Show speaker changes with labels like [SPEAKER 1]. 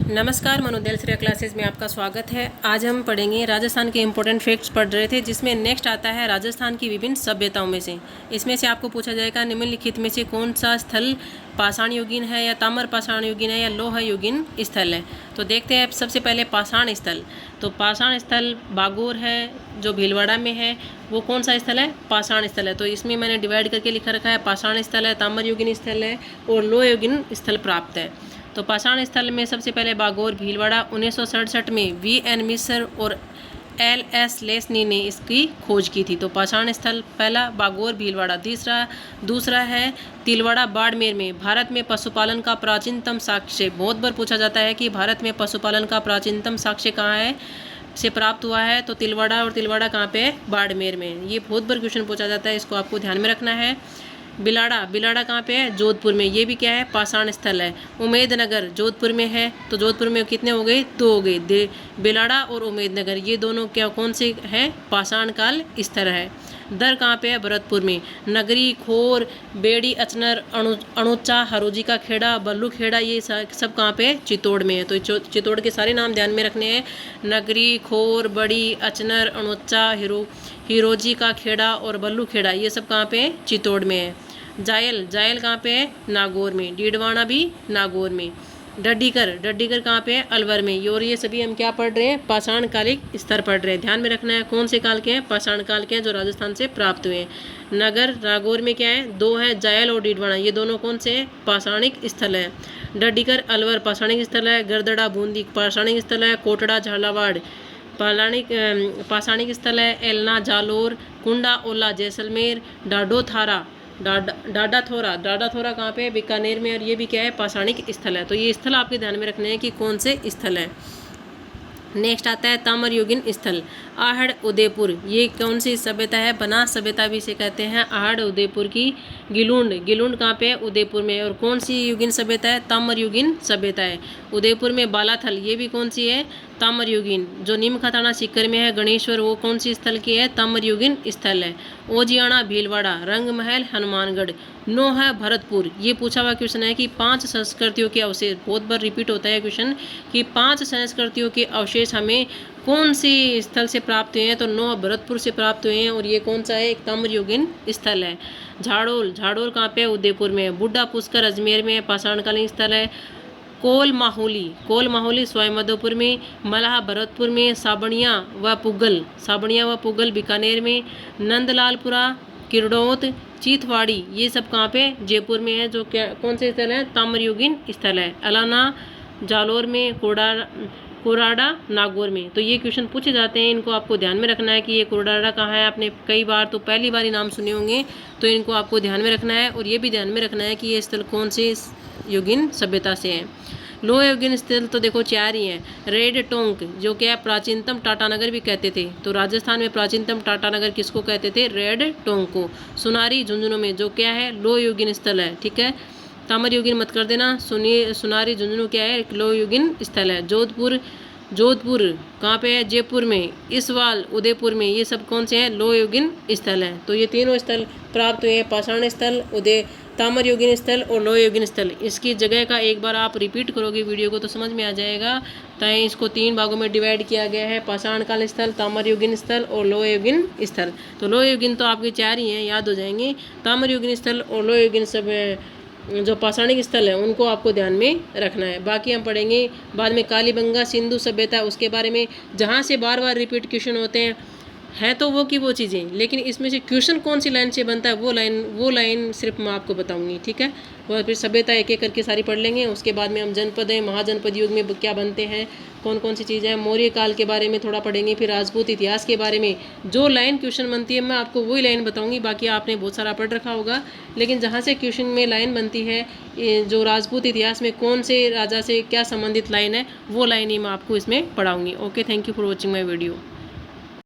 [SPEAKER 1] नमस्कार, मनोदय श्रेया क्लासेस में आपका स्वागत है। आज हम पढ़ेंगे राजस्थान के इम्पोर्टेंट फैक्ट्स पढ़ रहे थे, जिसमें नेक्स्ट आता है राजस्थान की विभिन्न सभ्यताओं में से। इसमें से आपको पूछा जाएगा निम्नलिखित में से कौन सा स्थल पाषाण युगीन है या ताम्र पाषाण युगीन है या लोह युगीन स्थल है। तो देखते हैं सबसे पहले पाषाण स्थल। तो पाषाण स्थल बागोर है जो भीलवाड़ा में है। वो कौन सा स्थल है? पाषाण स्थल है। तो इसमें मैंने डिवाइड करके लिखा रखा है, पाषाण स्थल है, ताम्र युगीन स्थल है और लोह युगीन स्थल प्राप्त है। तो पाषाण स्थल में सबसे पहले बागोर भीलवाड़ा 1967 में वी.एन. मिश्र और एल.एस. लेस्नी ने इसकी खोज की थी। तो पाषाण स्थल पहला बागोर भीलवाड़ा। दूसरा है तिलवाड़ा बाड़मेर में। भारत में पशुपालन का प्राचीनतम साक्ष्य बहुत बार पूछा जाता है कि भारत में पशुपालन का प्राचीनतम साक्ष्य कहाँ है से प्राप्त हुआ है। तो तिलवाड़ा, और तिलवाड़ा कहाँ पे है? बाड़मेर में। ये बहुत बार क्वेश्चन पूछा जाता है, इसको आपको ध्यान में रखना है। बिलाड़ा कहाँ पे है? जोधपुर में। ये भी क्या है? पाषाण स्थल है। उमेदनगर जोधपुर में है। तो जोधपुर में कितने हो गए? 2 हो गए। बिलाड़ा और उमेदनगर ये दोनों क्या कौन से हैं? पाषाण काल स्थल है। दर कहाँ पे है? भरतपुर में। नगरी, खोर, बेड़ी, अचनर, अणुचा, हरोजी का खेड़ा, बल्लू खेड़ा, ये सब कहाँ पे? चित्तौड़ में है। तो चित्तौड़ के सारे नाम ध्यान में रखने हैं। नगरी, खोर, बड़ी, अचनर, अणुचा, हिरोजी का खेड़ा और बल्लू खेड़ा, ये सब कहाँ पे? चित्तौड़ में है। जायल कहाँ पे है? नागौर में। डीडवाना भी नागौर में। डड्डीकर कहाँ पे है? अलवर में। और ये सभी हम क्या पढ़ रहे हैं? पाषाण कालिक स्तर पढ़ रहे हैं। ध्यान में रखना है कौन से काल के हैं? पाषाण काल के हैं, जो राजस्थान से प्राप्त हुए हैं। नगर नागौर में क्या है? 2 है, जायल और डीडवाना, ये दोनों कौन से हैं? पाषाणिक स्थल है। डड्डीकर अलवर पाषाणिक स्थल है। गरदड़ा बूंदी पाषाणिक स्थल है। कोटड़ा झालावाड़ पाषाणिक स्थल है। एलना जालोर, कुंडा ओला जैसलमेर, डाडाथोरा कहाँ पे? बीकानेर में। और ये भी क्या है? पाषाणिक स्थल है। तो ये स्थल आपके ध्यान में रखने हैं कि कौन से स्थल है। नेक्स्ट आता है ताम्र युगीन स्थल। आहड़ उदयपुर, ये कौन सी सभ्यता है? बनास सभ्यता भी इसे कहते हैं। आहड़ उदयपुर की। गिलुंड कहाँ पे है? उदयपुर में। और कौन सी युगीन सभ्यता है? ताम्र युगीन सभ्यता है। उदयपुर में बालाथल, ये भी कौन सी है? ताम्र युगीन। जो नीम का थाना सीकर में है गणेश्वर, वो कौन सी स्थल की है? ताम्र युगीन स्थल है। ओजियाना भीलवाड़ा, रंगमहल हनुमानगढ़, नो है भरतपुर। ये पूछा हुआ क्वेश्चन है कि 5 संस्कृतियों के अवशेष, बहुत बार रिपीट होता है क्वेश्चन कि 5 संस्कृतियों के अवशेष हमें कौन सी स्थल से प्राप्त हुए हैं? तो नो भरतपुर से प्राप्त हुए हैं। और ये कौन सा है? एक ताम्र युगीन स्थल है। झाड़ोल कहाँ पे? उदयपुर में। बुड्ढा पुष्कर अजमेर में, पाषाणकालीन स्थल है। कोल माहौली स्वायमधोपुर में। मलाह भरतपुर में। साबणिया व पुगल बीकानेर में। नंदलालपुरा, किरडोत, चीथवाड़ी, ये सब कहाँ पे? जयपुर में है। जो क्या कौन से स्थल है? ताम्र युगीन स्थल है। अलाना जालोर में। कोराडा नागौर में। तो ये क्वेश्चन पूछे जाते हैं, इनको आपको ध्यान में रखना है कि ये कोराडा कहाँ है। आपने कई बार तो पहली बार ही नाम सुने होंगे, तो इनको आपको ध्यान में रखना है। और ये भी ध्यान में रखना है कि ये स्थल कौन से युगीन सभ्यता से है। लोह युगीन स्थल तो देखो 4 ही हैं। रेड टोंक, जो क्या है? प्राचीनतम टाटानगर भी कहते थे। तो राजस्थान में प्राचीनतम टाटानगर किसको कहते थे? रेड टोंक को। सुनारी झुंझुनू में, जो क्या है? लोह युगीन स्थल है। ठीक है, ताम्र युगीन मत कर देना। सुनारी झुंझुनू क्या है? एक लोह युगीन स्थल है। जोधपुर कहाँ पे है? जयपुर में। इसवाल उदयपुर में, ये सब कौन से हैं? लोह युगीन स्थल हैं। तो ये तीनों स्थल प्राप्त हुए हैं, पाषाण स्थल, ताम्र युगीन स्थल और लोह युगीन स्थल। इसकी जगह का एक बार आप रिपीट करोगे वीडियो को तो समझ में आ जाएगा। ताकि इसको 3 भागों में डिवाइड किया गया है, पाषाण काल स्थल, ताम्र युगीन स्थल और लोह युगीन स्थल। तो लोह युगीन तो आपके 4 ही हैं, याद हो जाएंगे। ताम्र युगीन स्थल और लोह युगीन सब जो पाषाणिक स्थल है उनको आपको ध्यान में रखना है। बाकी हम पढ़ेंगे बाद में कालीबंगा सिंधु सभ्यता, उसके बारे में, जहाँ से बार बार रिपीट क्वेश्चन होते हैं तो वो चीज़ें, लेकिन इसमें से क्वेश्चन कौन सी लाइन से बनता है वो लाइन सिर्फ मैं आपको बताऊंगी। ठीक है, और फिर सभ्यता एक एक करके सारी पढ़ लेंगे। उसके बाद में हम जनपद है, महाजनपद युग में क्या बनते हैं, कौन सी चीज़ें हैं, मौर्य काल के बारे में थोड़ा पढ़ेंगे, फिर राजपूत इतिहास के बारे में। जो लाइन क्वेश्चन बनती है मैं आपको वही लाइन बताऊंगी। बाकी आपने बहुत सारा पढ़ रखा होगा, लेकिन जहाँ से क्वेश्चन में लाइन बनती है, जो राजपूत इतिहास में कौन से राजा से क्या संबंधित लाइन है, वो लाइन ही मैं आपको इसमें पढ़ाऊँगी। Okay, thank you for watching my video.